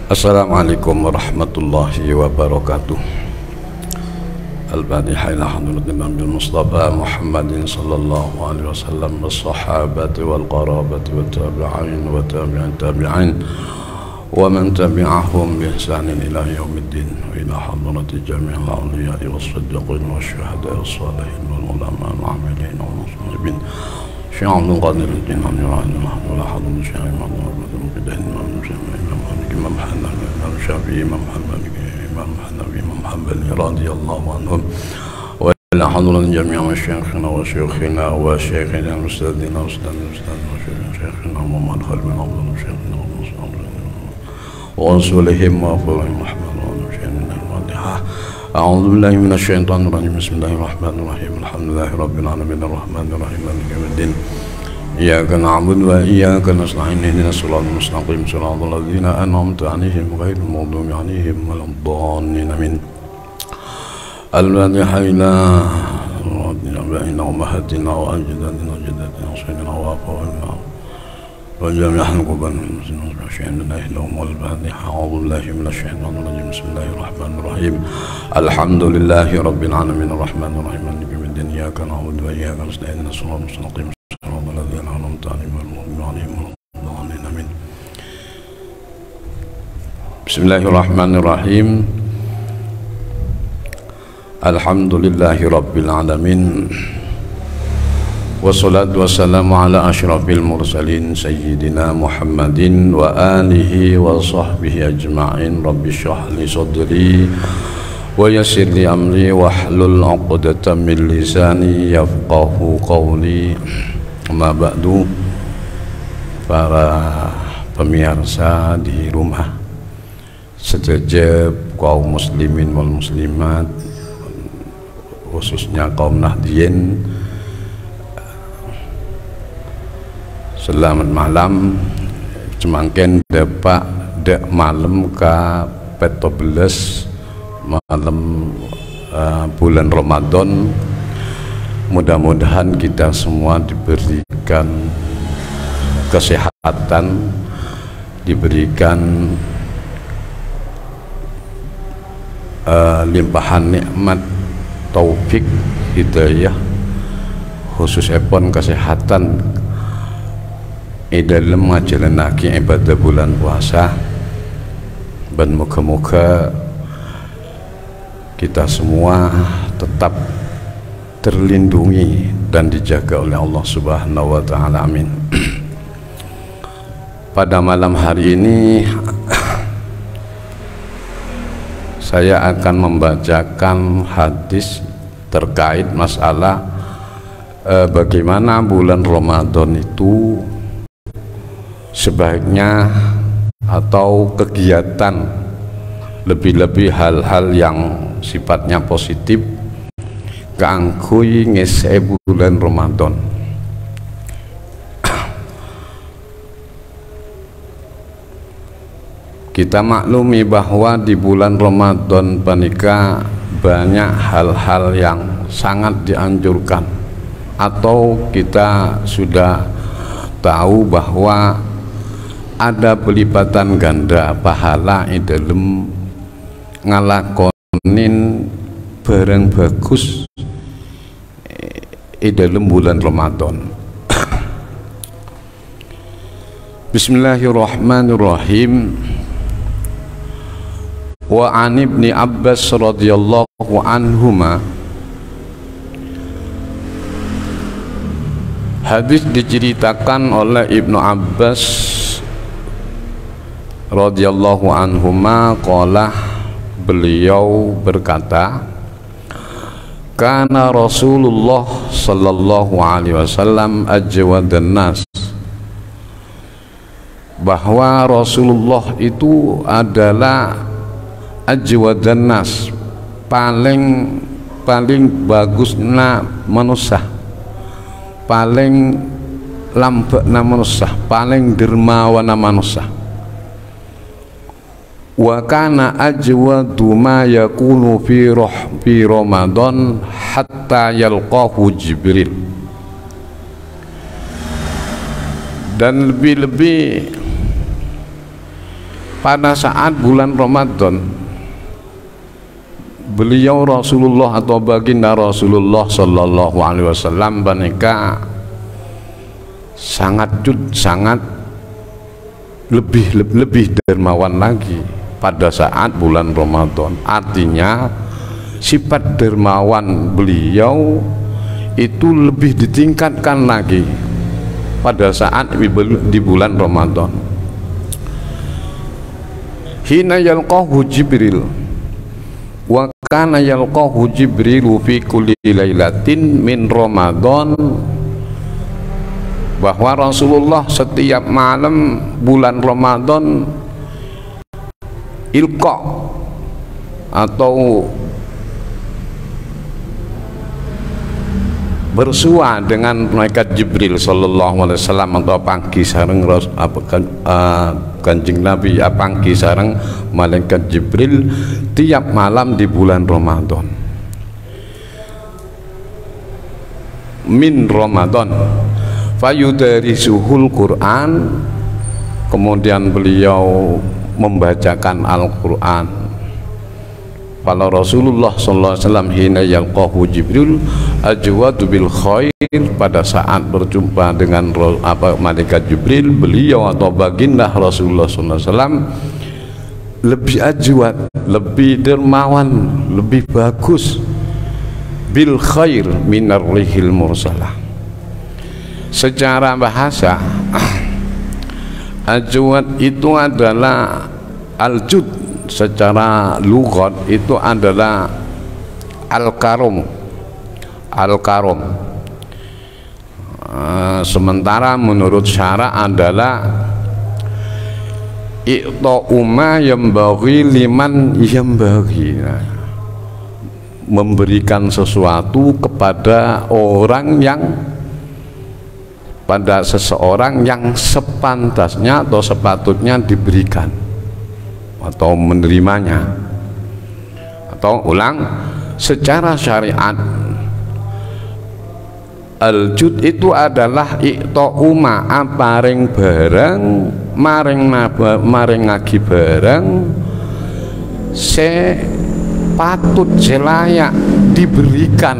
Assalamualaikum warahmatullahi wabarakatuh. Al-Fatihah ila hadratin Nabil Mustafa Muhammadin sallallahu alaihi wasallam was-sahabati wal qarabati wat tabi'in wa tabi'in tabi'in wa man tabi'ahum bi ihsanin ila yaumiddin wa ila hadrati jami'il awliya'i was-siddiqin wasyuhada'i was-salihin wal ulama al-'amilin wal muslimin Syekh Abdul Qadir Al-Jilani wa hadratu Syekh Imam Hanafi Imam Syafi'i Imam Hanafi Imam Hanbali radhiyallahu anhum wa ila hadratin jami'i masyayikhina wa syuyukhina wa syayikhina ustadzina wa syayikhina Muhammad Khalil bin Abdul Syayikhina wa rasulihim wa fawahim Muhammad wa syayikhina al-Fatihah. A'udzu billahi minasy syaithanir rajim. Bismillahirrahmanirrahim. Alhamdulillahi rabbil alamin arrahmanir rahim maliki yaumiddin. Iyyaka na'budu wa iyyaka nasta'in ihdinas siratal mustaqim siratal ladzina an'amta 'alaihim ghairil maghdubi 'alaihim waladdallin. Amin. Al-Fatihah ila rabbina ummahatina wa ajdadina wa sayyidina wa fawna wa jami'al qubban muslimin wal Fatihah. A'udzu billahi minasy syaithanir rajim. Bismillahirrahmanirrahim. Alhamdulillahi rabbil alamin arrahmanir rahim maliki yaumiddin. Iyyaka na'budu wa iyyaka nasta'in ihdinas siratal mustaqim Bismillahirrahmanirrahim. Alhamdulillahi rabbil alamin. Wassalatu wassalamu ala asyrafil mursalin sayyidina Muhammadin wa alihi wa sahbihi ajma'in. Rabbi shrah li sadri wa yassir li amri wahlul 'uqdatam min lisani yafqahu qawli. Amma ba'du, para pemirsa di rumah, sejejer kaum muslimin wal muslimat, khususnya kaum Nahdien, selamat malam. Cemangken depak dek malam ka 14 malam bulan Ramadan. Mudah-mudahan kita semua diberikan kesehatan, diberikan limpahan nikmat, taufik, hidayah, khususipun kesehatan dalam ngajalanake ibadah bulan puasa. Dan moga-moga kita semua tetap terlindungi dan dijaga oleh Allah Subhanahu wa taala. Amin. Pada malam hari ini saya akan membacakan hadis terkait masalah bagaimana bulan Ramadan itu sebaiknya atau kegiatan, lebih-lebih hal-hal yang sifatnya positif keangkui ngese bulan Ramadan. Kita maklumi bahwa di bulan Ramadan panika banyak hal-hal yang sangat dianjurkan, atau kita sudah tahu bahwa ada pelipatan ganda pahala dalam ngalakonin barang bagus dalam bulan Ramadan. Bismillahirrahmanirrahim. Wa an Ibni Abbas radhiyallahu anhuma, hadis diceritakan oleh Ibnu Abbas radhiyallahu anhuma, qala, beliau berkata, kana Rasulullah sallallahu alaihi wasallam ajwadan nas, bahwa Rasulullah itu adalah ajwadan nas, paling bagusna manusia, paling lambekna manusia, paling dermawana manusia. Wa kana ajwadu ma yakunu fi Ramadan hatta yalqahu Jibril. Dan lebih-lebih pada saat bulan Ramadan beliau Rasulullah atau baginda Rasulullah sallallahu alaihi wasallam menika sangat lebih dermawan lagi pada saat bulan Ramadan. Artinya sifat dermawan beliau itu lebih ditingkatkan lagi pada saat di bulan Ramadan. Hina yalqahu Jibril wa kana yalqahu Jibril fi kulli lailatin min Ramadan, bahwa Rasulullah setiap malam bulan Ramadan ilqa atau bersua dengan malaikat Jibril sallallahu alaihi wasallam atau panggi sareng Kanjeng Nabi panggi sareng malaikat Jibril tiap malam di bulan Ramadan. Min Ramadan fayudarisuhul Quran, kemudian beliau membacakan Al-Quran. Kalau Rasulullah sallallahu alaihi wasallam hina yalqahu Jibril ajwadu bil khair, pada saat berjumpa dengan malaikat Jibril, beliau atau baginda Rasulullah sallallahu alaihi wasallam lebih ajwad, lebih dermawan, lebih bagus bil khair minar rihil mursalah. Secara bahasa ajwad itu adalah aljud, secara lughat itu adalah al-karum. Sementara menurut syara adalah i'ta'uma yambaghi liman yambaghi, memberikan sesuatu kepada orang yang, pada seseorang yang sepantasnya atau sepatutnya diberikan atau menerimanya. Atau ulang, secara syariat al-jud itu adalah i'ta'uma aparing barang maring ngagi barang patut layak diberikan,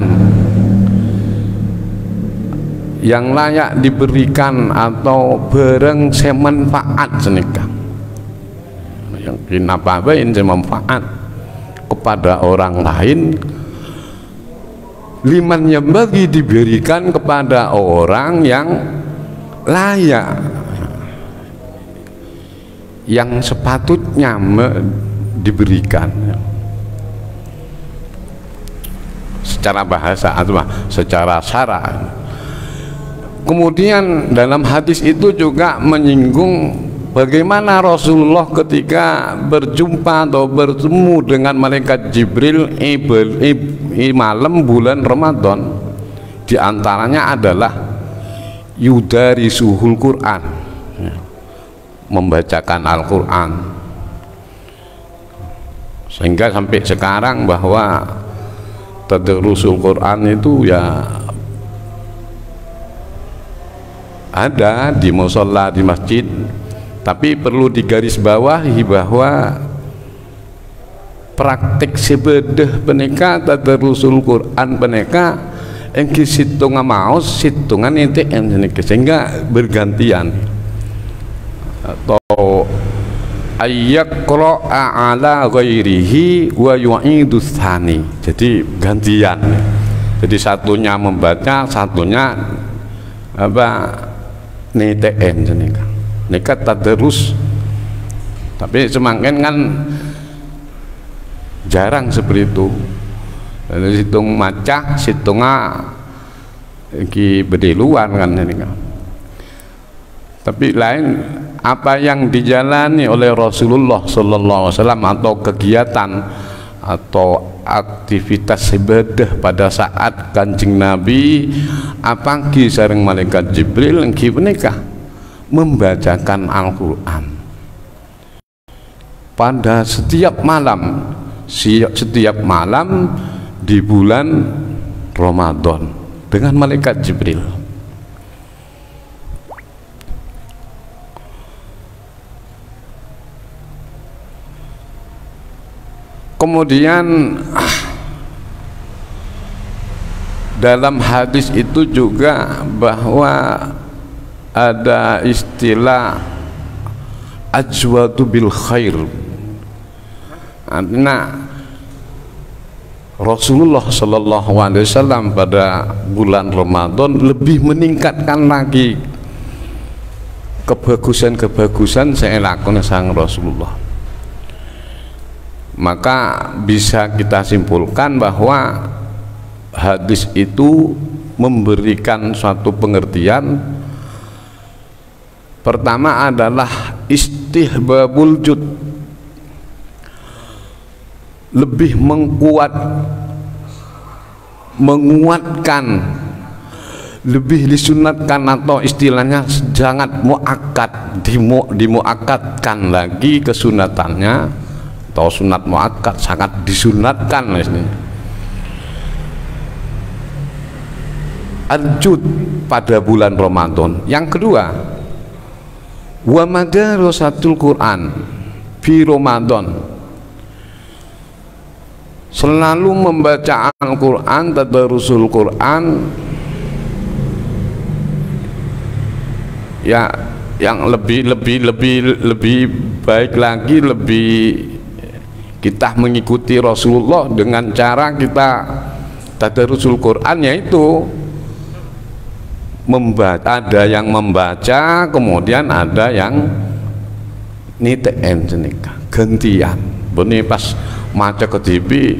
yang layak diberikan, atau barang semanfaat senikah, yang dinapabain semanfaat kepada orang lain, liman yang bagi diberikan kepada orang yang layak, yang sepatutnya diberikan. Secara bahasa atau secara syara. Kemudian dalam hadis itu juga menyinggung bagaimana Rasulullah ketika berjumpa atau bertemu dengan malaikat Jibril malam bulan Ramadan, di antaranya adalah yudarisuhul Quran, membacakan Al-Quran, sehingga sampai sekarang bahwa tadarusul Quran itu ya ada di musholla, di masjid, tapi perlu digarisbawahi bahwa praktik sebedah peneka tadarusul Quran peneka engki situngan maus situngan NTN, sehingga bergantian atau ayyaqra'a ala ghairihi wa yu'idu tsani, jadi gantian. Jadi satunya membaca, satunya NTN nekat tadarus. Tapi semakin kan jarang seperti itu. Lalu situng macah, situngnya iki bedeluan kan ini kan. Tapi lain apa yang dijalani oleh Rasulullah sallallahu alaihi wasallam atau kegiatan atau aktivitas ibadah pada saat Kanjeng Nabi apanggi sareng malaikat Jibril engki punika membacakan Al-Qur'an pada setiap malam di bulan Ramadan dengan malaikat Jibril. Kemudian dalam hadis itu juga bahwa ada istilah ajwadu bil khair. Artinya Rasulullah Shallallahu Alaihi Wasallam pada bulan Ramadan lebih meningkatkan lagi kebagusan-kebagusan saya lakukan sang Rasulullah. Maka bisa kita simpulkan bahwa hadis itu memberikan suatu pengertian. Pertama adalah istihbabul jud, lebih menguatkan, lebih disunatkan atau istilahnya sangat muakkad, dimuakkadkan lagi kesunatannya, atau sunat muakkad sangat disunatkan istilahnya. Al-jud pada bulan Ramadan. Yang kedua, wa madarasatul Quran fi Ramadan, selalu membaca Al-Quran, tadarusul Quran, ya yang lebih baik lagi, lebih kita mengikuti Rasulullah dengan cara kita tadarusul Quran, yaitu membaca, ada yang membaca, kemudian ada yang niteen jenika gantian. Beni pas maca ke TV,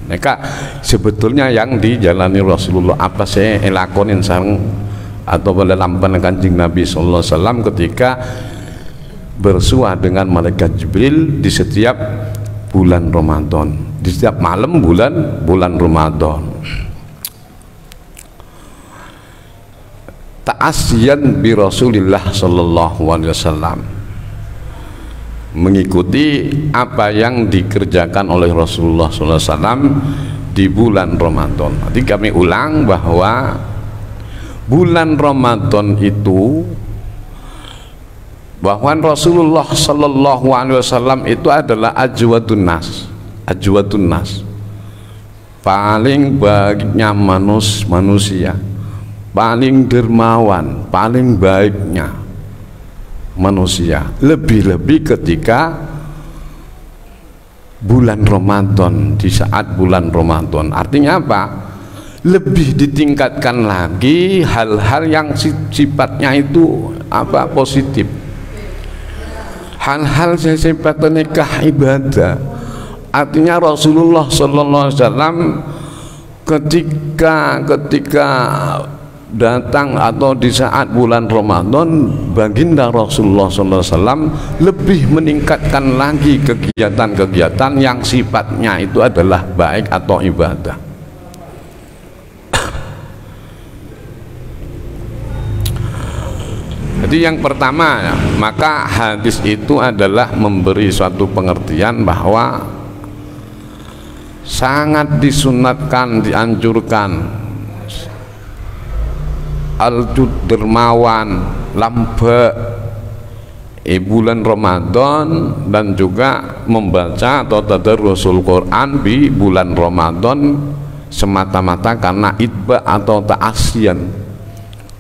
mereka sebetulnya yang dijalani Rasulullah apa saya elakonin sang atau dalam Kanjeng Nabi sallallahu alaihi wasallam ketika bersua dengan malaikat Jibril di setiap bulan Ramadan, di setiap malam bulan Ramadan. Ta'asyan bi Rasulillah sallallahu alaihi wasallam, mengikuti apa yang dikerjakan oleh Rasulullah sallallahu alaihi wasallam di bulan Ramadan. Nanti kami ulang bahwa bulan Ramadan itu, bahwa Rasulullah sallallahu alaihi wasallam itu adalah ajwadun nas, paling baiknya manusia, paling dermawan, paling baiknya manusia, lebih-lebih ketika bulan Ramadan, di saat bulan Ramadan. Artinya apa? Lebih ditingkatkan lagi hal-hal yang sifatnya itu apa? Positif, hal-hal sifatnya nikah ibadah. Artinya Rasulullah sallallahu alaihi wasallam ketika datang atau di saat bulan Ramadan, baginda Rasulullah SAW lebih meningkatkan lagi kegiatan-kegiatan yang sifatnya itu adalah baik atau ibadah. Jadi yang pertama, maka hadis itu adalah memberi suatu pengertian bahwa sangat disunatkan, dianjurkan al-jud, dermawan, lambe bulan Ramadan, dan juga membaca atau tadarusul Quran di bulan Ramadan semata-mata karena itba atau ta'asyan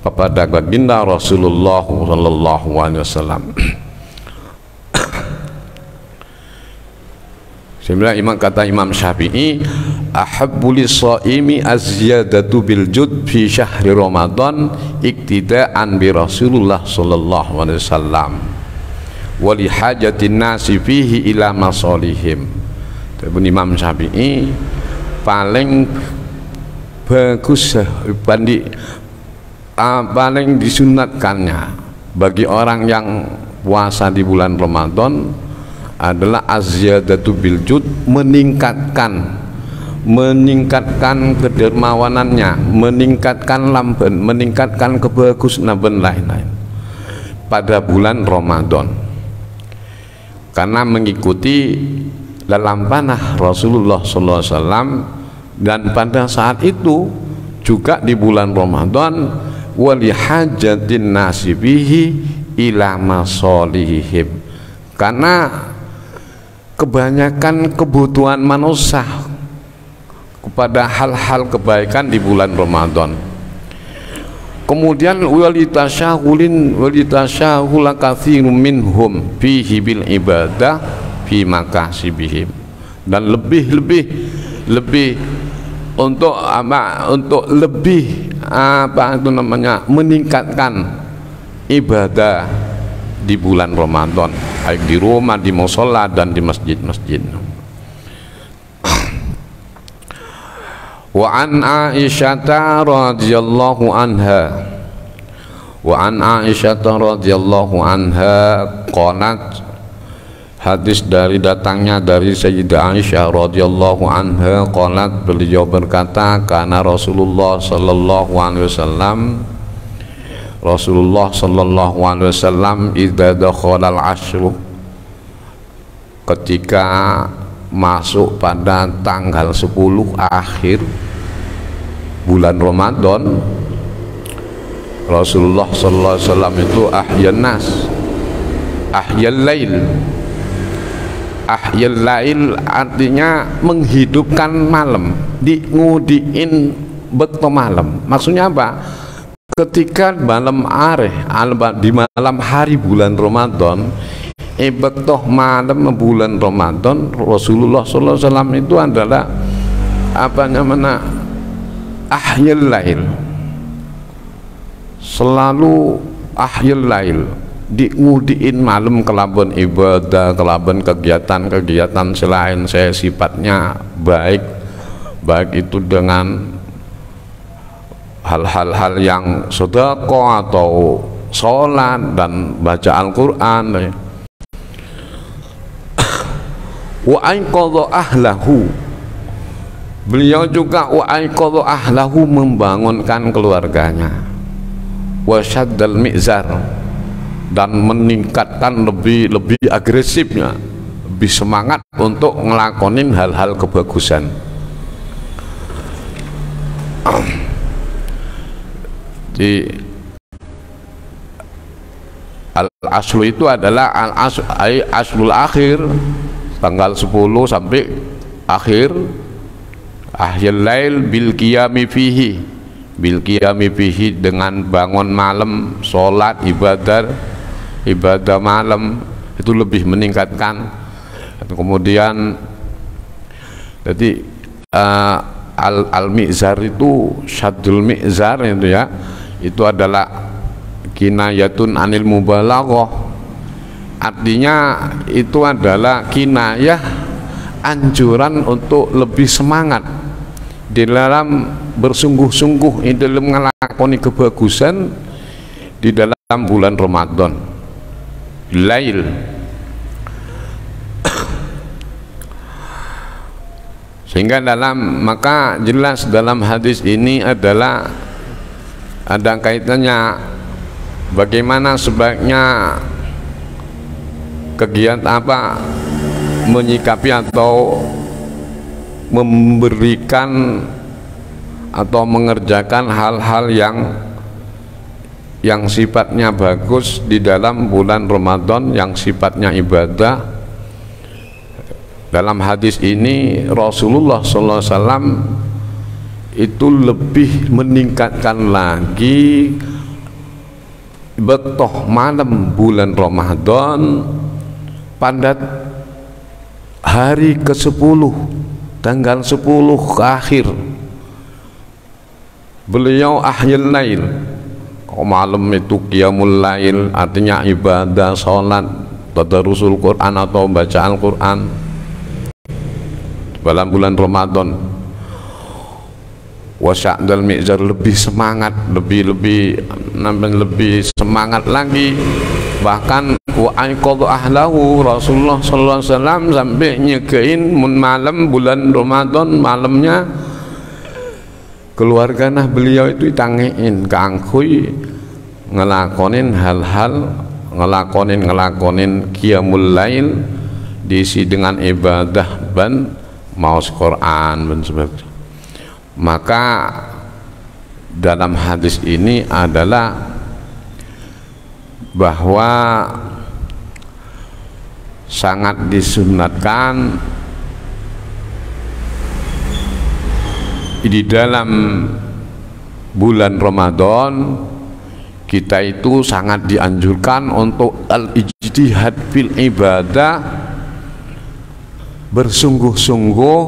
kepada baginda Rasulullah sallallahu alaihi wasallam. Sebenarnya Imam Syafi'i, ahabbu lis-shaimi azyadatu bil jud fi syahri Ramadan iktidaan bi Rasulullah sallallahu alaihi wasallam wa li hajatin nasi fihi ila masalihim. Imam Syafi'i paling bagus paling disunatkannya bagi orang yang puasa di bulan Ramadan adalah azyadatu bil jud, meningkatkan kedermawanannya, meningkatkan lamben, meningkatkan kebagusan dan lain-lain pada bulan Ramadan, karena mengikuti dalam panah Rasulullah SAW. Dan pada saat itu juga di bulan Ramadan, wali hajatin nasibihi ila masolihim, karena kebanyakan kebutuhan manusia kepada hal-hal kebaikan di bulan Ramadan. Kemudian walitasyahula katsirun minhum fihi bil ibadah fi makasibihim, dan lebih untuk lebih meningkatkan ibadah di bulan Ramadan, baik di rumah, di mushola, dan di masjid-masjid. Wa an Aisyah radhiyallahu anha qalat, hadis datangnya dari Sayyidah Aisyah radhiyallahu anha qalat, beliau berkata, kana Rasulullah sallallahu alaihi wasallam idza dakhala al-ashru, ketika masuk pada tanggal 10 akhir bulan Ramadan, Rasulullah sallallahu alaihi wasallam itu ahyan nas, ahyal lail artinya menghidupkan malam, ngudiin bekto malam. Maksudnya apa? Ketika malam di malam hari bulan Ramadan, bekto malam bulan Ramadan, Rasulullah sallallahu alaihi wasallam itu adalah ahyal lail, selalu ahyal lail, ngudiin malam kelaban ibadah, kelaban kegiatan-kegiatan selain saya sifatnya baik itu dengan hal-hal yang sedekah atau sholat dan baca Al-Quran. Wa aiqadha ahlahu, beliau juga wa aiqadha ahlahu, membangunkan keluarganya. Wa syaddal mi'zar, dan meningkatkan lebih agresifnya, lebih semangat untuk ngelakonin hal-hal kebagusan. Di al-aslu itu adalah al-aslul akhir, tanggal 10 sampai akhir. Ahyal lail bil qiyami fihi, dengan bangun malam, sholat, ibadah malam, itu lebih meningkatkan. Kemudian jadi al-mi'zar itu, syaddul mi'zar itu ya, itu adalah kinayatun anil mubalaghah, artinya itu adalah kinayah, anjuran untuk lebih semangat di dalam bersungguh-sungguh di dalam ngelakoni kebagusan di dalam bulan Ramadan. Lail sehingga maka jelas dalam hadis ini adalah ada kaitannya bagaimana sebaiknya kegiatan menyikapi atau memberikan atau mengerjakan hal-hal yang sifatnya bagus di dalam bulan Ramadan, yang sifatnya ibadah. Dalam hadis ini Rasulullah SAW itu lebih meningkatkan lagi bektoh malam bulan Ramadan pada hari ke-10, tanggal 10 ke akhir. Beliau ahyal lail, malam itu qiyamul lail, artinya ibadah, sholat, tadarusul Quran atau baca Al-Quran dalam bulan Ramadan. Wasya'dal mi'zar, lebih semangat, lebih semangat lagi. Bahkan wa aiqadha ahlahu, Rasulullah sallallahu alaihi wasallam sampai nyegein malam bulan Ramadan, malamnya keluarga beliau itu ditangein keangkui ngelakonin hal-hal, ngelakonin qiyamul lail, diisi dengan ibadah dan maos Quran dan sebagainya. Maka dalam hadis ini adalah bahwa sangat disunatkan di dalam bulan Ramadan. Kita itu sangat dianjurkan untuk al-ijtihad fil ibadah, bersungguh-sungguh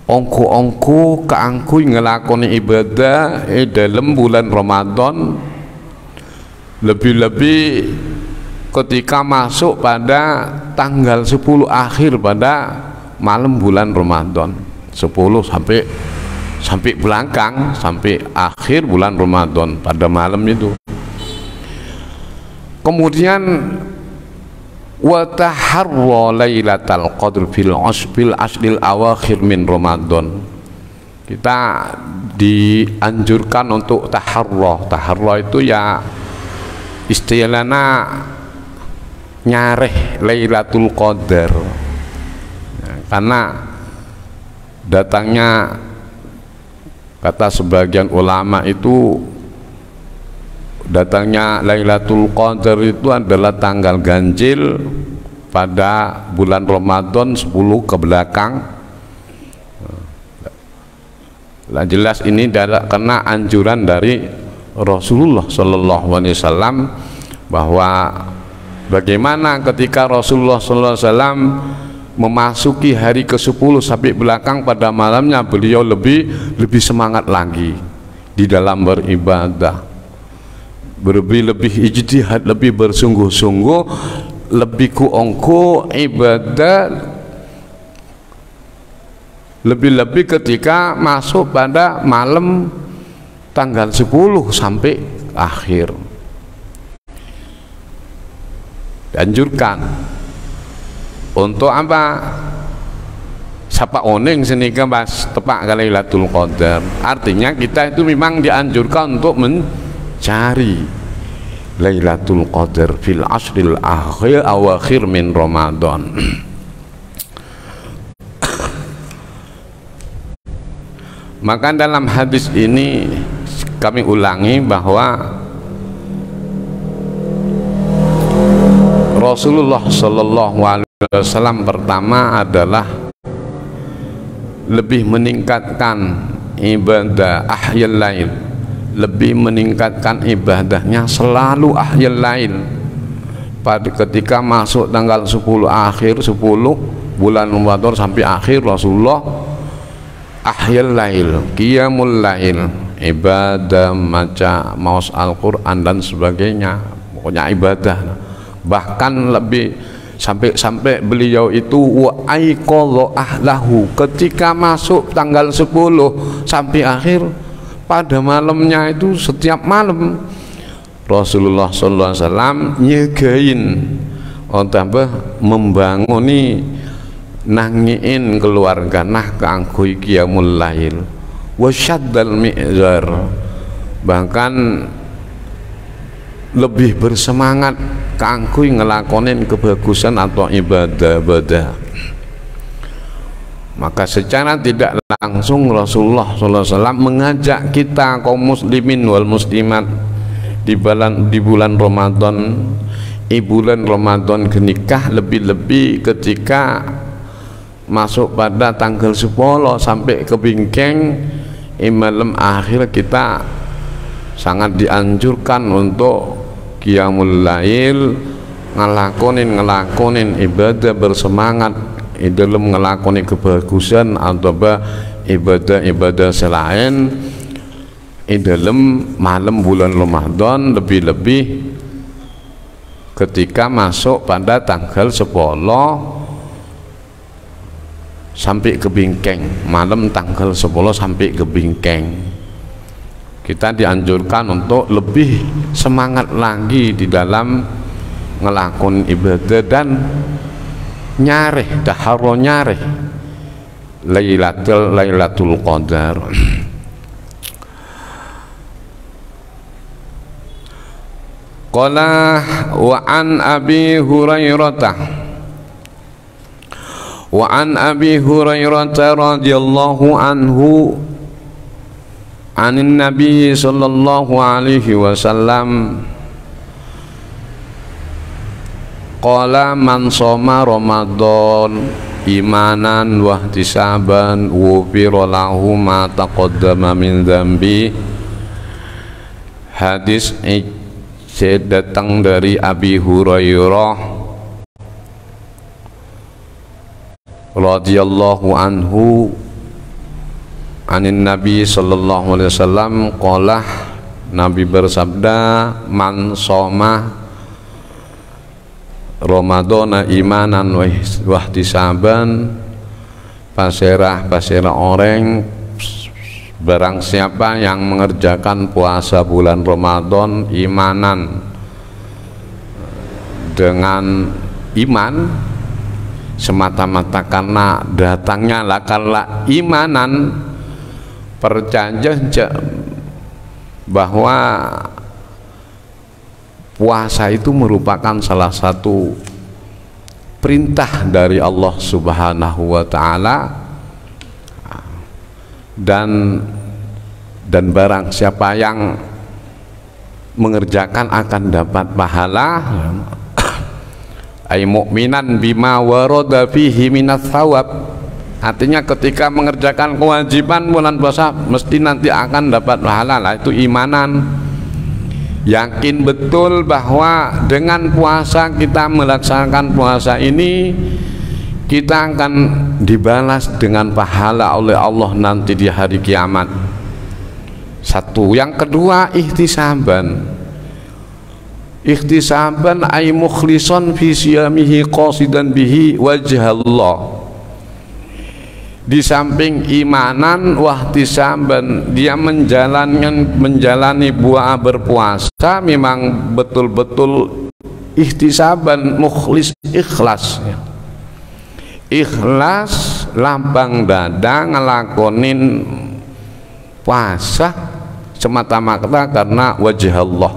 ongko-ongko keangkuy ngelakoni ibadah dalam bulan Ramadan, lebih-lebih ketika masuk pada tanggal 10 akhir pada malam bulan Ramadan, 10 sampai belakang, sampai akhir bulan Ramadan pada malam itu. Kemudian wa taharra lailatal qadr fil ashril awakhir min Ramadan. Kita dianjurkan untuk taharra itu ya istilahnya nyareh Lailatul Qadar. Nah, karena datangnya, kata sebagian ulama itu, datangnya Lailatul Qadar itu adalah tanggal ganjil pada bulan Ramadan 10 ke belakang. Nah, jelas ini karena anjuran dari Rasulullah Shallallahu Alaihi Wasallam, bahwa bagaimana ketika Rasulullah Shallallahu Alaihi Wasallam memasuki hari ke-10 sampai belakang pada malamnya, beliau lebih semangat lagi di dalam beribadah, lebih ijtihad, lebih bersungguh-sungguh, lebih kuongko ibadah, lebih-lebih ketika masuk pada malam tanggal 10 sampai akhir. Dianjurkan untuk apa? Sapa oning senika pas tepak kali Lailatul Qadar. Artinya kita itu memang dianjurkan untuk mencari Lailatul Qadar fil ashril awakhir min Ramadan. Maka dalam hadis ini kami ulangi bahwa Rasulullah Shallallahu Alaihi Wasallam pertama adalah lebih meningkatkan ibadah ahyal lail, lebih meningkatkan ibadahnya selalu ahyal lail. Pada ketika masuk tanggal 10 akhir, 10 bulan Ramadan sampai akhir, Rasulullah ahyal lail, qiyamul lail, ibadah, maca maus Al-Quran dan sebagainya, pokoknya ibadah. Bahkan lebih sampai beliau itu wa aiqadha ahlahu, ketika masuk tanggal 10 sampai akhir pada malamnya itu, setiap malam Rasulullah sallallahu alaihi wasallam nyegain tambah membanguni nangiin keluarga nah keangkuy qiyamul lail wasyaddal mi'zar, bahkan lebih bersemangat keangkuy ngelakonin kebagusan atau ibadah-ibadah. Maka secara tidak langsung Rasulullah SAW mengajak kita kaum muslimin wal muslimat di bulan Ramadan, bulan Ramadan genikah, lebih-lebih ketika masuk pada tanggal 10 sampai ke bingkeng malam akhir, kita sangat dianjurkan untuk qiyamul lail, ngelakonin ibadah, bersemangat dalam ngelakoni kebagusan atau ibadah-ibadah selain dalam malam bulan Ramadan, lebih-lebih ketika masuk pada tanggal 10 sampai ke bingkeng, malam tanggal 10 sampai ke bingkeng, kita dianjurkan untuk lebih semangat lagi di dalam ngelakon ibadah dan nyareh, daharo nyareh Lailatul Qadar. Qala wa an Abi Hurairah radhiyallahu anhu anin Nabi sallallahu alaihi wasallam qala man shoma Ramadan imanan wa ihtisaban ghufira lahu ma taqaddama min dzambi. Hadis datang dari Abi Hurairah radhiyallahu anhu anin Nabi sallallahu alaihi wasallam qala, Nabi bersabda, man shoma Ramadana imanan wa ihtisaban, pasirah orang barang siapa yang mengerjakan puasa bulan Ramadan imanan, dengan iman semata-mata karena datangnya lakala imanan, percaya bahwa puasa itu merupakan salah satu perintah dari Allah Subhanahu wa Ta'ala, dan barang siapa yang mengerjakan akan dapat pahala ay mu'minan bima warada fihi minats thawab. Artinya ketika mengerjakan kewajiban bulan puasa mesti nanti akan dapat pahala, lah itu imanan. Yakin betul bahwa dengan puasa, kita melaksanakan puasa ini, kita akan dibalas dengan pahala oleh Allah nanti di hari kiamat. Satu. Yang kedua, ihtisaban. Ihtisaban ay mukhlison fi siyamihi qasidan bihi wajhallah. Di samping imanan wahtisaban, dia menjalani buah berpuasa memang betul-betul ihtisaban, mukhlis, ikhlas. Ikhlas lapang dada ngelakonin puasa semata-mata karena wajah Allah.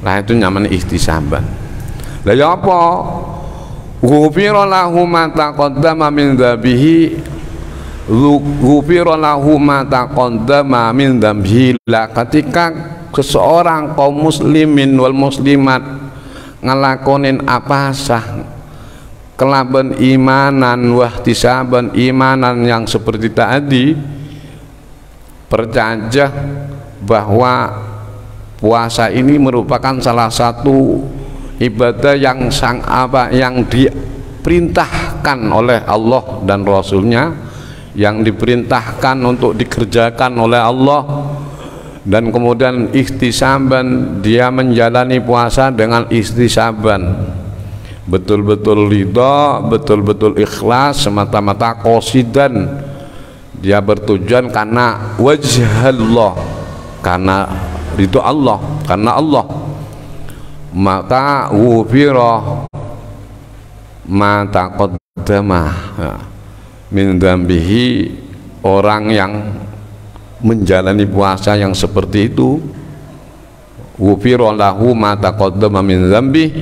Nah itu namanya ihtisaban. Lah ya apa? Ghufira lahu ma taqaddama min dzabihi, ghufira lahu ma taqaddama min dzabihi. Ketika seseorang kaum muslimin wal muslimat ngelakonin apa sah kelaban imanan wahtisaban, imanan yang seperti tadi, percaya bahwa puasa ini merupakan salah satu ibadah yang yang diperintahkan oleh Allah dan Rasulnya, yang diperintahkan untuk dikerjakan oleh Allah, dan kemudian ihtisaban, dia menjalani puasa dengan ihtisaban, betul-betul ridha, betul-betul ikhlas, semata-mata qasidan, dia bertujuan karena wajah Allah, karena ridha Allah, karena Allah. Maka ghufira ma taqaddama min dzambihi, orang yang menjalani puasa yang seperti itu, ghufira lahu ma taqaddama min dzambihi,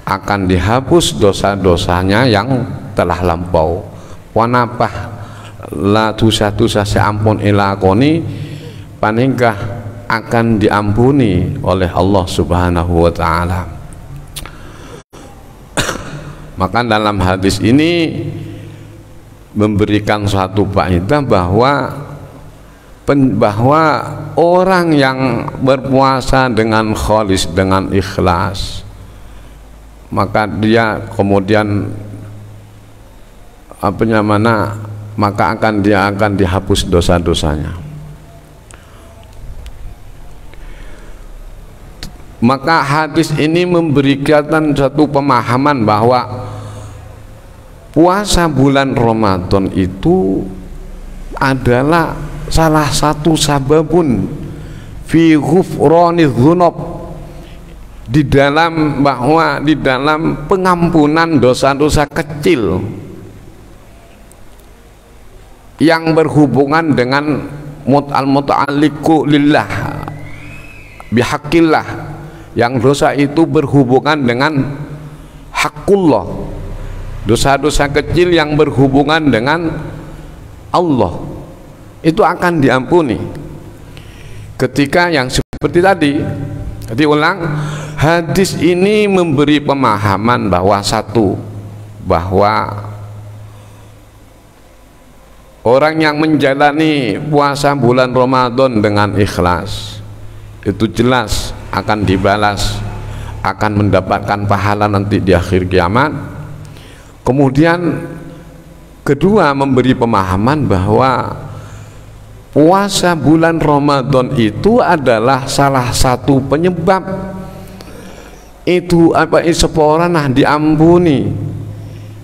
akan dihapus dosa-dosanya yang telah lampau. Wanapah la dosa-dosa seampun ilakoni paningkah akan diampuni oleh Allah Subhanahu wa Ta'ala. Maka dalam hadis ini memberikan suatu faedah bahwa orang yang berpuasa dengan khalis, dengan ikhlas, maka dia kemudian maka dia akan dihapus dosa-dosanya. Maka hadis ini memberikan satu pemahaman bahwa puasa bulan Ramadan itu adalah salah satu sababun fi ghufraniz dzunub, di dalam pengampunan dosa-dosa kecil yang berhubungan dengan al-muta'alliqu lillah bihaqqillah, yang dosa itu berhubungan dengan hakullah, dosa-dosa kecil yang berhubungan dengan Allah itu akan diampuni ketika yang seperti tadi ulang, Hadis ini memberi pemahaman bahwa bahwa orang yang menjalani puasa bulan Ramadan dengan ikhlas itu jelas akan dibalas, akan mendapatkan pahala nanti di akhir kiamat. Kemudian kedua, memberi pemahaman bahwa puasa bulan Ramadan itu adalah salah satu penyebab itu seseorang diampuni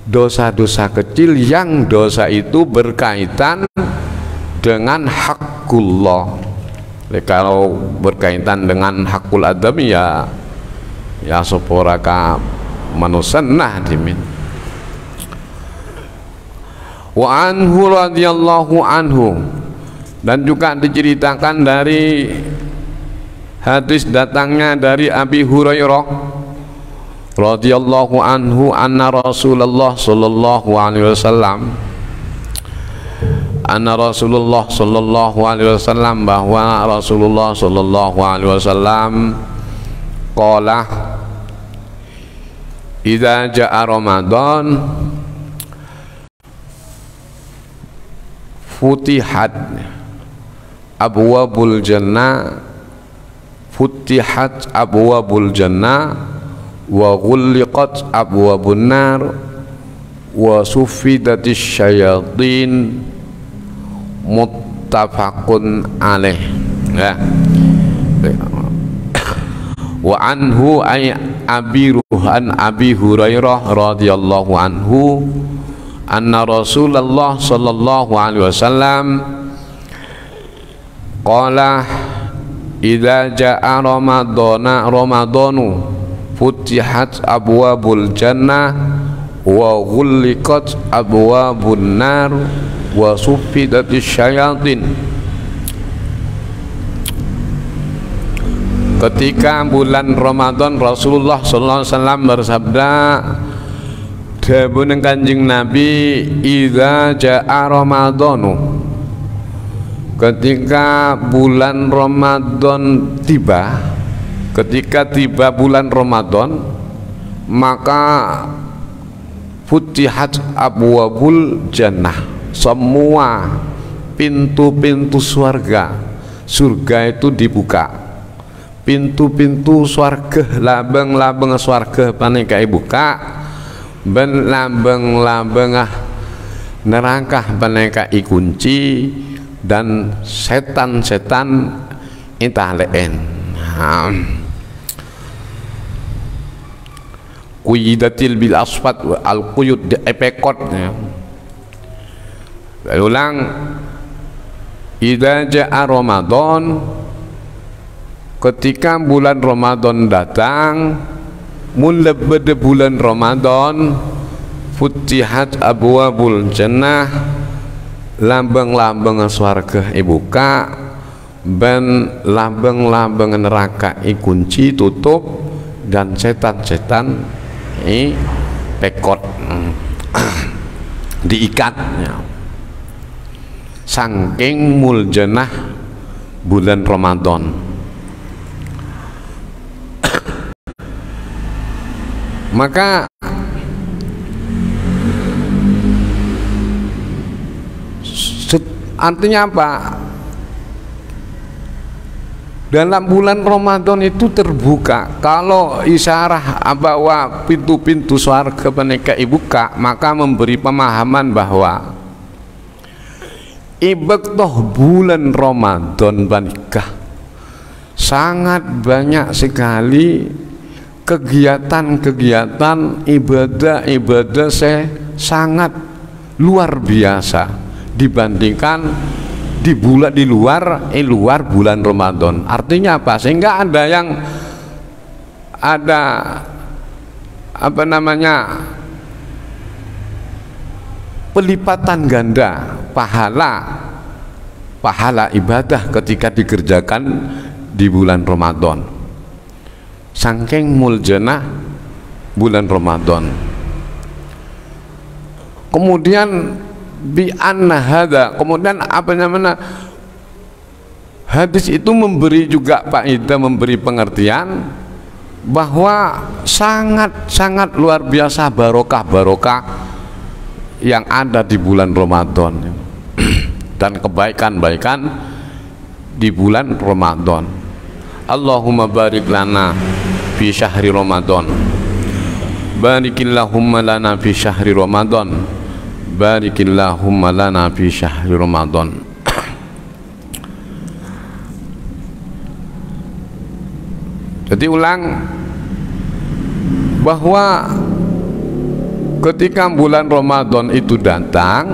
dosa-dosa kecil yang dosa itu berkaitan dengan hakullah. Kalau berkaitan dengan hakul adam ya seporaka manusannah dimin. Wa anhu radhiyallahu anhu, dan juga diceritakan dari hadis datangnya dari Abi Hurairah radhiyallahu anhu anna Rasulullah sallallahu alaihi wasallam bahwa Rasulullah sallallahu alaihi wasallam qala idza jaa Ramadan futihat abwabul jannah wa ghulliqat abwabun nar wa suffidatis syayatin, muttafaqun alaih. Ya. Wa anhu ay Abi Hurairah radhiyallahu anhu anna Rasulullah sallallahu alaihi wasallam qala idza jaa ramadanu futihat abwabul jannah wa ghulliqat abwabun nar wa suffidatis syayatin. Ketika bulan Ramadan Rasulullah sallallahu alaihi wasallam bersabda, dawuh Kanjeng Nabi, idza jaa ramadanu, ketika bulan Ramadan tiba, ketika tiba bulan Ramadan, maka futihat abwabul jannah, semua pintu-pintu surga itu dibuka. Pintu-pintu surga, labang-labang surga panika buka, ben labang-labang neraka panika ikunci, dan setan-setan italeen. Kuyidatil bil asfat al quyud di epekot ya. Ulang, idza jaa Ramadan, ketika bulan Ramadan datang, mulai bulan Ramadan, futihat abwabul jannah, lambang-lambang swarga ibuka, ben lambang-lambang neraka ikunci tutup, dan setan-setan pekot diikatnya. Saking muljanah bulan Ramadan. Maka artinya apa? Dalam bulan Ramadan itu terbuka. Kalau isyarah bahwa pintu-pintu surga menika dibuka, maka memberi pemahaman bahwa ibadah bulan Ramadan menika sangat banyak sekali kegiatan-kegiatan ibadah-ibadah sangat luar biasa dibandingkan di luar bulan Ramadan. Artinya apa? Sehingga ada yang pelipatan ganda pahala ibadah ketika dikerjakan di bulan Ramadan. Saking muljanah bulan Ramadan. Kemudian bi anna hadza, kemudian hadis itu memberi juga faedah, memberi pengertian bahwa sangat luar biasa barokah yang ada di bulan Ramadan dan kebaikan-baikan di bulan Ramadan. Allahumma barik lana fi syahri Ramadan, barikillahumma lana fi syahri Ramadan, barikillahumma lana fi syahri Ramadan. Jadi ulang bahwa ketika bulan Ramadan itu datang,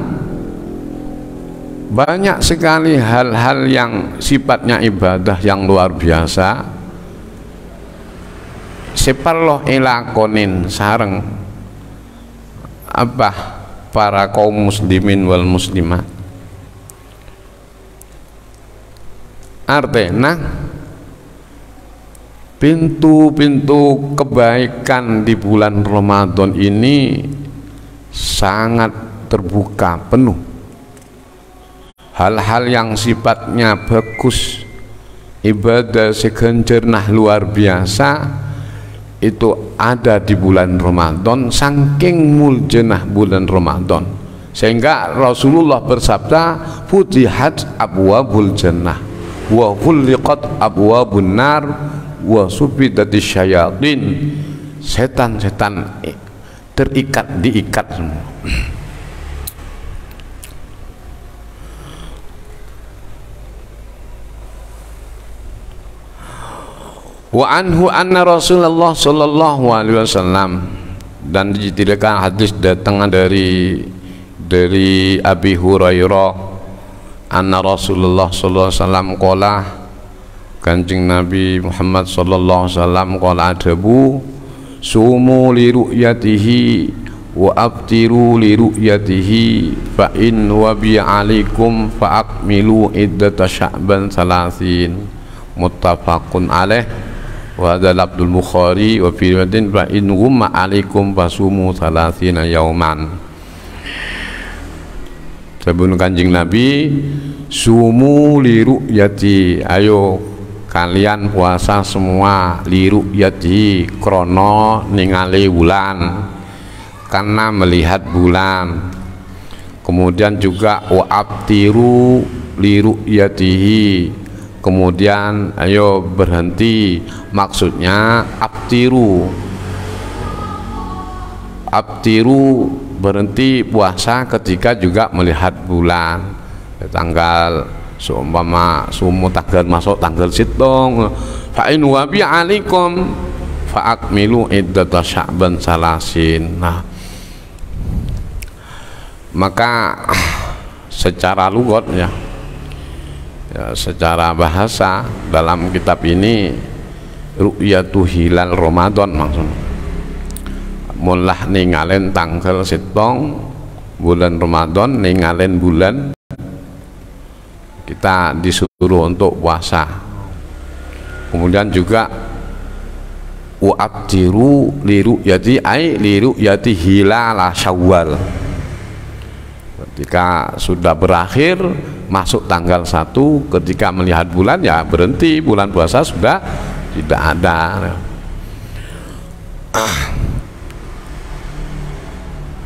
banyak sekali hal-hal yang sifatnya ibadah yang luar biasa sepaloh elakonin sareng apa para kaum muslimin wal muslimat. Artinya pintu-pintu kebaikan di bulan Ramadan ini sangat terbuka penuh. Hal-hal yang sifatnya bagus, ibadah segenjernah luar biasa itu ada di bulan Ramadan, saking muljenah bulan Ramadan, sehingga Rasulullah bersabda, futihat abwabul jannah wa ghulliqat abwabun nar wa subidatis syayatin. Setan-setan diikat semua. Wa anhu anna Rasulullah sallallahu alaihi wasallam, dan diceritakan hadis datang dari Abi Hurairah anna Rasulullah sallallahu alaihi wasallam qala, Kanjeng Nabi Muhammad sallallahu alaihi wasallam qala adabu sumu li ru'yatihi wa abtiru li ru'yatihi fa in wa bi alaikum fa akmilu iddata sya'ban salasin, muttafaqun alaih wa hadza Abdul Bukhari wa fi riwayatin fa in gumma alaikum fasumu salasina yauman. Sebelum Kanjeng Nabi, sumu li ru'yati, ayo kalian puasa semua li ru'yati, krono ningali bulan, karena melihat bulan. Kemudian juga wa abtiru li ru'yatihi, kemudian ayo berhenti, maksudnya abtiru berhenti puasa ketika juga melihat bulan. Tanggal seumpama sumu tanggal masuk tanggal sitong, fa in wa bi alaikum fa akmilu iddata sya'ban salasin. Nah, maka secara lugat ya, secara bahasa dalam kitab ini ru'yatu hilal Ramadan maksudnya mulah ningalen tanggal sitong bulan Ramadan, ningalen bulan kita disuruh untuk puasa. Kemudian juga wa'abtiru li ru'yati ay li ru'yati hilal Syawal, ketika sudah berakhir masuk tanggal 1 ketika melihat bulan ya berhenti, bulan puasa sudah tidak ada.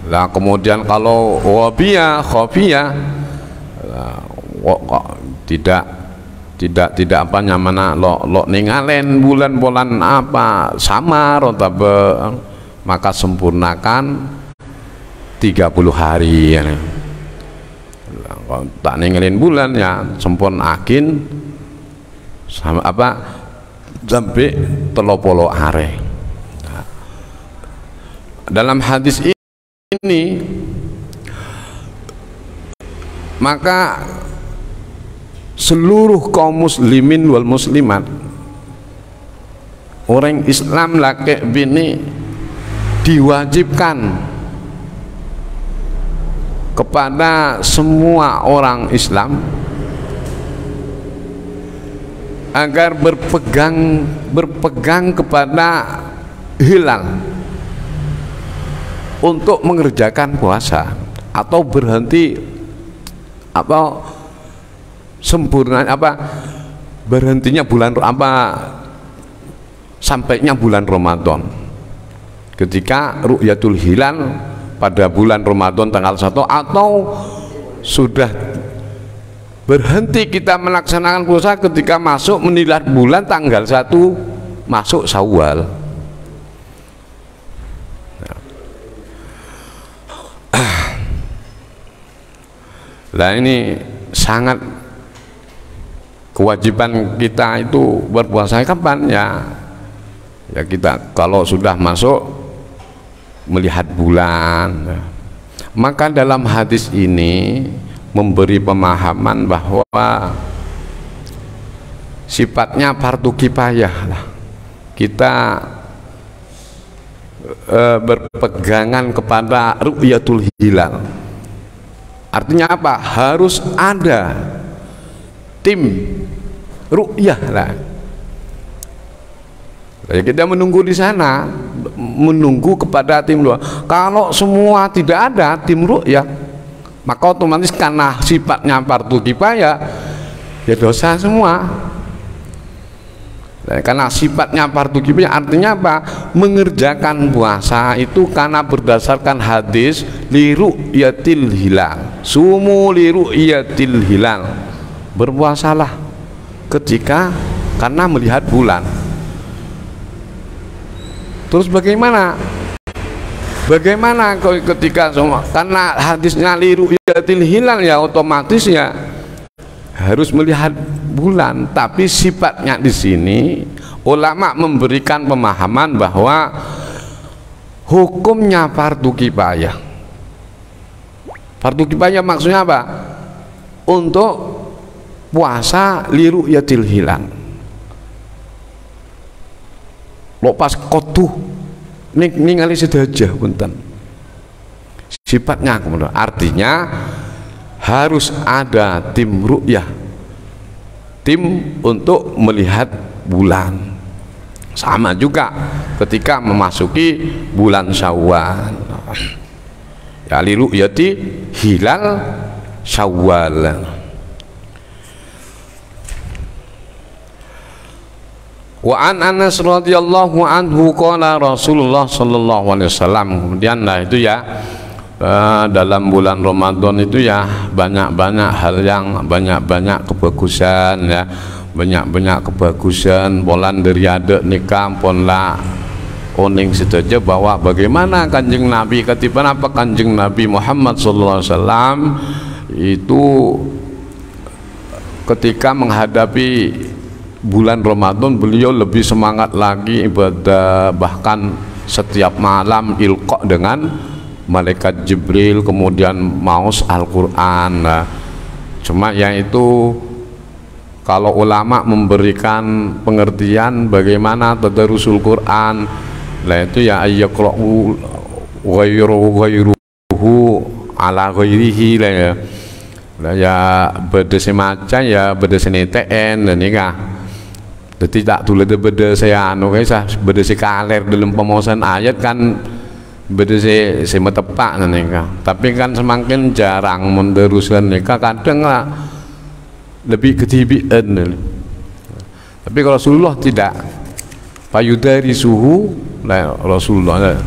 Nah, kemudian kalau khofiyah tidak apa nyamana lo ningalen bulan apa samar atau maka sempurnakan 30 hari ya. Kalau tak ninggalin bulan ya sempurnakin sama apa sampai 30 hari. Nah, dalam hadis ini maka seluruh kaum muslimin wal muslimat, orang Islam laki bini, diwajibkan kepada semua orang Islam agar berpegang kepada hilal untuk mengerjakan puasa atau berhenti apa sempurna apa berhentinya bulan apa sampainya bulan Ramadan. Ketika ru'yatul hilal pada bulan Ramadan tanggal 1 atau sudah berhenti kita melaksanakan puasa ketika masuk melihat bulan tanggal 1 masuk Syawal. Nah ini sangat kewajiban kita itu berpuasa kapan ya? Ya kita kalau sudah masuk melihat bulan. Maka dalam hadis ini memberi pemahaman bahwa sifatnya fardu kifayah lah. Kita berpegangan kepada ru'yatul hilal. Artinya apa? Harus ada tim ru'yah lah. Kita menunggu di sana, menunggu kepada tim ru'yah. Kalau semua tidak ada tim ru'yah, maka otomatis karena sifatnya fardu kifayah ya dosa semua. Nah, karena sifatnya fardu kifayah artinya apa? Mengerjakan puasa itu karena berdasarkan hadis li ru'yatil hilal. Sumu li ru'yatil hilal. Berpuasalah ketika karena melihat bulan. Terus bagaimana? Bagaimana ketika semua? Karena hadisnya li ru'yatil hilal ya otomatis ya harus melihat bulan, tapi sifatnya di sini ulama memberikan pemahaman bahwa hukumnya fardu kifayah. Fardu kifayah maksudnya apa? Untuk puasa li ru'yatil hilal. Lo pas kotuh ningali sedajah punten. Sifatnya kemudian artinya harus ada tim ru'yah, tim untuk melihat bulan. Sama juga ketika memasuki bulan Syawal ya li ru'yati hilal Syawal. Wa an Anas radhiyallahu anhu qala Rasulullah sallallahu alaihi wasallam. Kemudian lah itu ya dalam bulan Ramadan itu ya banyak-banyak hal yang banyak-banyak kebagusan ya, banyak-banyak kebagusan polan dari ada nikah pola oning sedaja bahwa bagaimana Kanjeng Nabi ketiban apa Kanjeng Nabi Muhammad sallallahu alaihi wasallam itu ketika menghadapi bulan Ramadan beliau lebih semangat lagi ibadah, bahkan setiap malam ilqa dengan malaikat Jibril, kemudian maus Al-Quran. Nah, cuma yang itu kalau ulama memberikan pengertian bagaimana tadarusul Quran, lah itu ya ayyaqra'u ghairuhu ala ghairihi lah ya. Lah ya beda semaca ya beda seneten dan nikah. Jadi tak tulis beda saya anu guys, beda si kaler dalam pemosan ayat kan beda si metepak nikah. Tapi kan semakin jarang meneruskan nikah kadang lah lebih ketibian. Tapi kalau Rasulullah tidak, payudari suhu lah Rasulullah.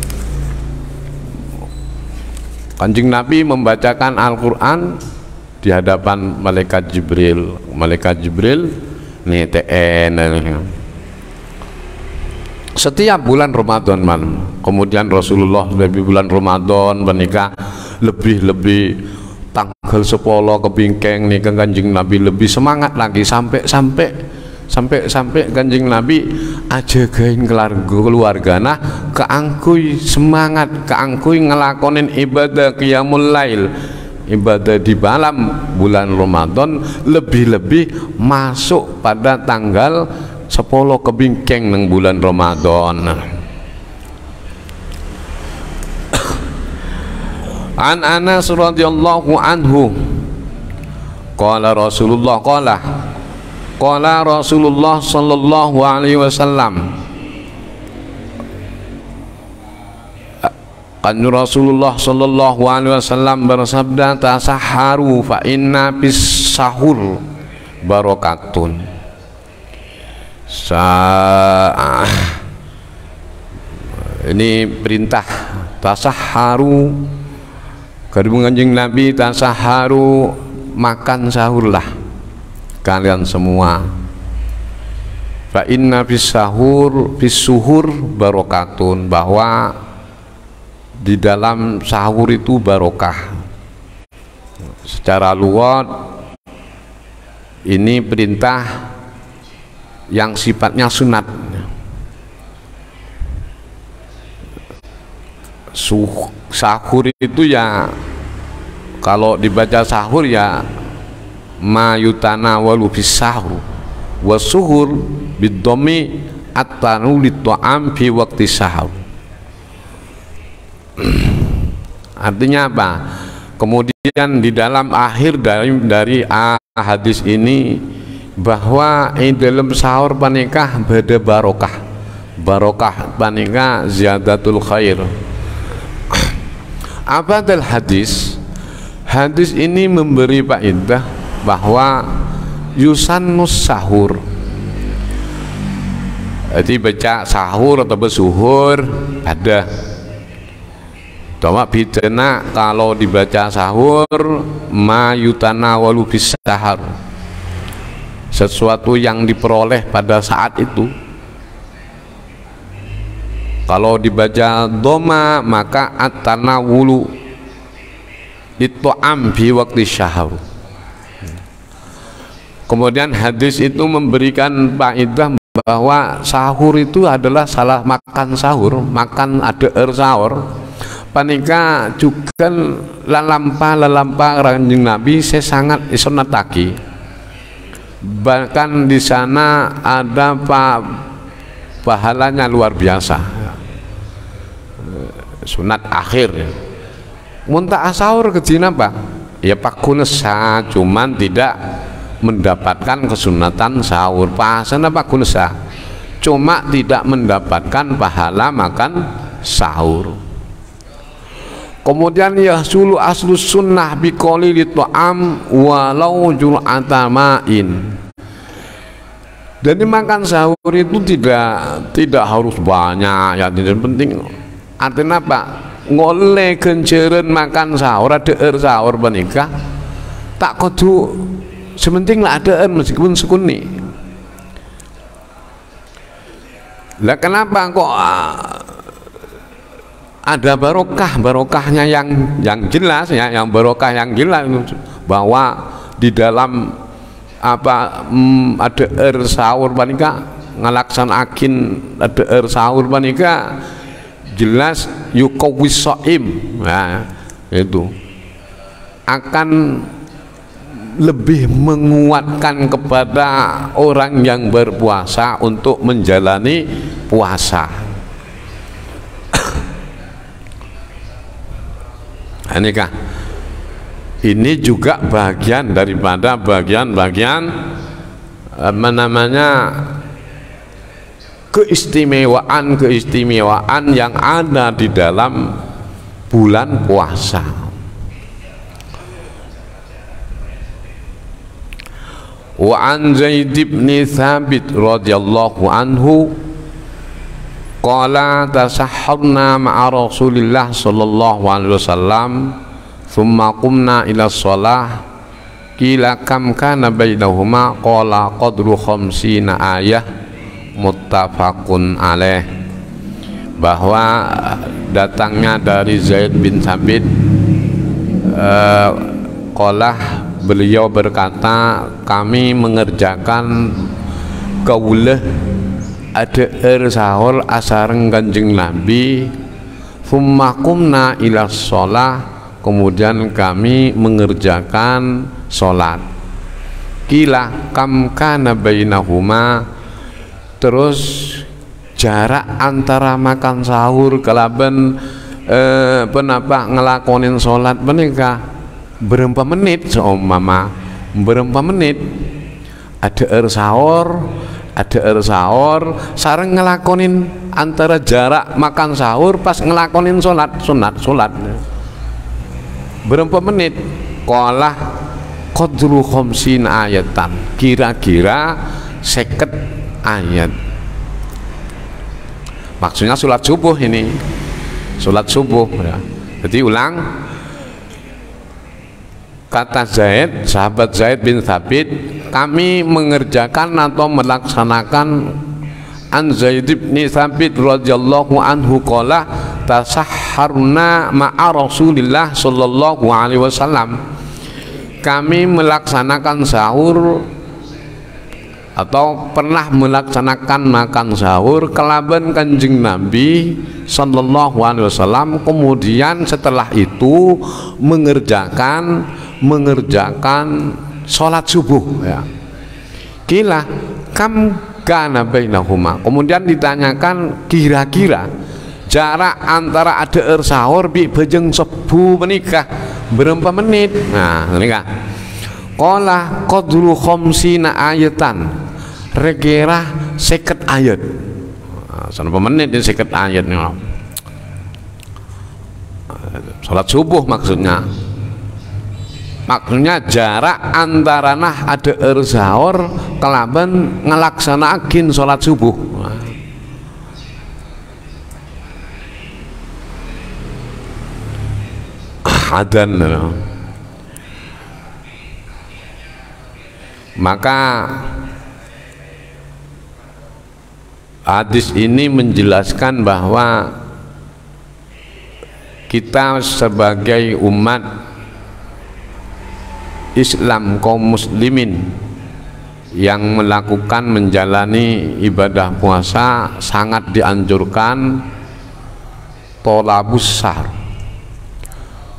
Kanjeng Nabi membacakan Al-Quran di hadapan malaikat Jibril. Malaikat Jibril nih TN. Setiap bulan Ramadan kemudian Rasulullah lebih bulan Ramadan menikah lebih tanggal 10 kebingkeng nih Kanjeng Nabi lebih semangat lagi sampai Kanjeng Nabi ajagain keluargana keangkui semangat keangkui ngelakonin ibadah qiyamul lail, ibadah di malam bulan Ramadan lebih masuk pada tanggal 10 kebingkeng neng bulan Ramadan. An Anas radhiyallahu anhu qala Rasulullah qala Rasulullah sallallahu alaihi wasallam, kan Rasulullah sallallahu alaihi wasallam bersabda tasaharu fa inna bis sahur barokatun. Ini perintah tasahharu, kedua Kanjeng Nabi, tasahharu, makan sahurlah kalian semua. Fa inna fis-suhur barokatun, bahwa di dalam sahur itu barokah. Secara lugat ini perintah yang sifatnya sunat. Sahur itu ya, kalau dibaca sahur ya mayutana walu bis sahur wasuhur bidomi atanu lito'am fi waktu sahur. Artinya apa? Kemudian di dalam akhir dari hadis ini, bahwa dalam sahur panikah bada barokah panikah ziyadatul khair. Apa dal hadis? Hadis ini memberi faedah bahwa yusannus sahur. Jadi baca sahur atau bersuhur ada. Cuma bidana kalau dibaca sahur mayutana walu bis sahar, sesuatu yang diperoleh pada saat itu. Kalau dibaca doma maka at-tanawulu lito'am bi waktu syahur. Kemudian hadis itu memberikan faedah bahwa sahur itu adalah salah makan sahur, makan ada sahur. Panika juga lalampa Kanjeng Nabi saya sangat isonataki. Bahkan di sana ada pahalanya luar biasa. Sunat akhir. Muntah sahur kejina apa? Ya pak kunesa, cuman tidak mendapatkan kesunatan sahur. Pasana pak kunesa, cuma tidak mendapatkan pahala makan sahur. Kemudian yahsulu aslu sunnah biqoli lito'am walau jur'atamain. Jadi makan sahur itu tidak harus banyak, ya tidak penting. Artinya apa? Ngoleh kenceren makan sahur, ada sahur menikah tak kudu sementing lah ada meskipun sekuni. Lah kenapa kok ada barokahnya yang jelas ya, yang barokah yang jelas bahwa di dalam apa ada sahur panika ngalaksanakin ada sahur panika jelas yukawis shaim, nah itu akan lebih menguatkan kepada orang yang berpuasa untuk menjalani puasa. Ini juga bagian daripada bagian apa namanya keistimewaan yang ada di dalam bulan puasa. Wa an Zaid bin Thabit radhiyallahu anhu qala tasahharna ma'a Rasulillah sallallahu alaihi wasallam thumma qumna ila shalah qila kam kana bainahuma qala qadru khamsina ayah muttafaqun alaih. Bahwa datangnya dari Zaid bin Thabit beliau berkata, kami mengerjakan kaulah ada sahur asareng Kanjeng Nabi thumma qumna ila shalah, kemudian kami mengerjakan sholat. Qila kam kana bainahuma, terus jarak antara makan sahur kelaban penapa ngelakonin sholat menikah berapa menit seumpama berapa menit ada sahur sareng ngelakonin antara jarak makan sahur pas ngelakonin sholat sunat berapa menit? Qala qadru khamsin ayatan, kira-kira 50 ayat. maksudnya sholat subuh ini, sholat subuh ya. Jadi ulang, kata Zaid, sahabat Zaid bin Thabit, kami mengerjakan atau melaksanakan an Zaid bin Thabit radhiyallahu anhu qala tasahharna ma'a Rasulillah sallallahu alaihi wasallam, kami melaksanakan sahur atau pernah melaksanakan makan sahur kelaban Kanjeng Nabi sallallahu alaihi wasallam, kemudian setelah itu mengerjakan sholat subuh ya. Kila kam kana bainahuma, kemudian ditanyakan kira-kira jarak antara ada sahur bi bejeng sebu menikah berapa menit. Nah menikah qala qadru khamsina ayatan, rekira 50 ayat. Berapa menit ini 50 ayat nih. Salat subuh maksudnya jarak antara nah ada sahur kelaban ngelaksanakin sholat subuh. Adan, maka hadis ini menjelaskan bahwa kita sebagai umat Islam, kaum muslimin yang melakukan menjalani ibadah puasa sangat dianjurkan tolabus sahur,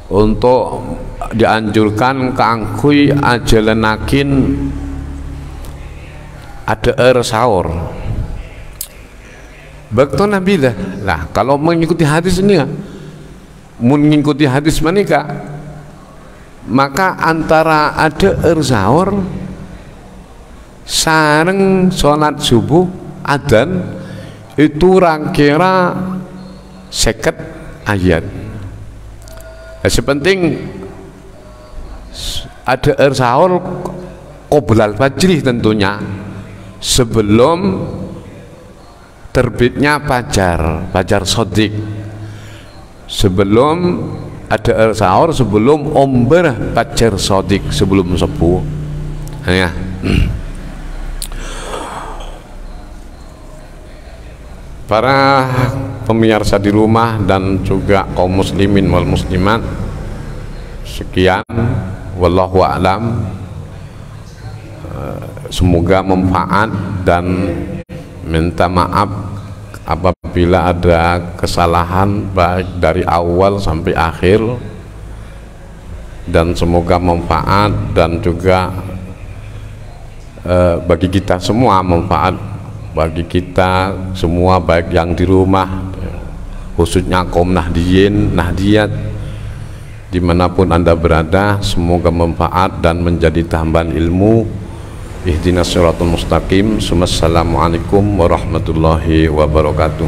untuk dianjurkan keangkui ajalenakin ada sahur. Bakto Nabi lah kalau mengikuti hadis ini, mengikuti hadis menikah, maka antara ada sahur sareng sholat subuh adzan itu kira 50 ayat. Sepenting ada sahur qoblal fajri, tentunya sebelum terbitnya fajar sodik, sebelum ada sahur, sebelum omber fajar sodik, sebelum subuh ya. Para pemirsa di rumah dan juga kaum muslimin wal muslimat, sekian, wallahu a'lam. Semoga manfaat dan minta maaf apabila ada kesalahan baik dari awal sampai akhir, dan semoga manfaat dan juga bagi kita semua, manfaat bagi kita semua baik yang di rumah, khususnya kaum nahdiyin, nahdiyat dimanapun anda berada, semoga manfaat dan menjadi tambahan ilmu. Ihdinas siratal mustaqim. Assalamualaikum warahmatullahi wabarakatuh.